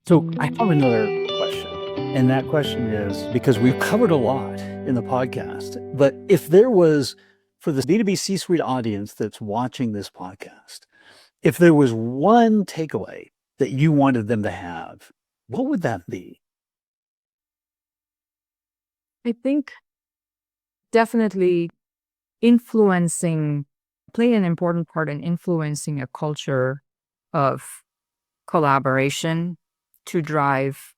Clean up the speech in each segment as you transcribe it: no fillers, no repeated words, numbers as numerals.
So I have another question. And that question is because we've covered a lot in the podcast, but if there was, for the B2B C suite audience that's watching this podcast, if there was one takeaway that you wanted them to have, what would that be? I think definitely play an important part in influencing a culture of collaboration to drive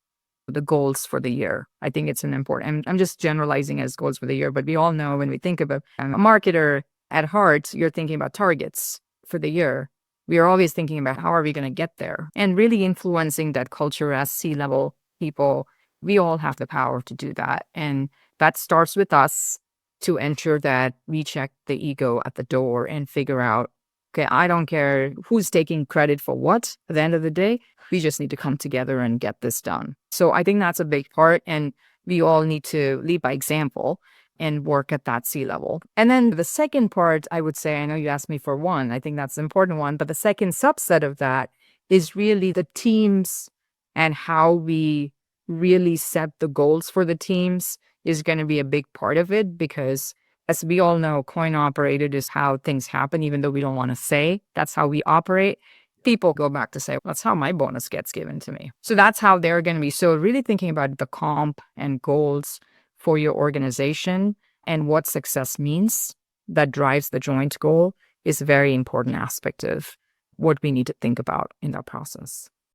the goals for the year. I think it's an important, I'm just generalizing as goals for the year, but we all know when we think about a marketer at heart, you're thinking about targets for the year. We are always thinking about how are we going to get there and really influencing that culture as C-level people. We all have the power to do that. And that starts with us to ensure that we check the ego at the door and figure out, okay, I don't care who's taking credit for what at the end of the day. We just need to come together and get this done. So I think that's a big part. And we all need to lead by example and work at that C-level. And then the second part, I would say, I know you asked me for one, I think that's an important one, but the second subset of that is really the teams and how we really set the goals for the teams is going to be a big part of it, because as we all know, coin operated is how things happen, even though we don't want to say that's how we operate. People go back to say, that's how my bonus gets given to me. So that's how they're going to be. So really thinking about the comp and goals for your organization and what success means that drives the joint goal is a very important aspect of what we need to think about in that process.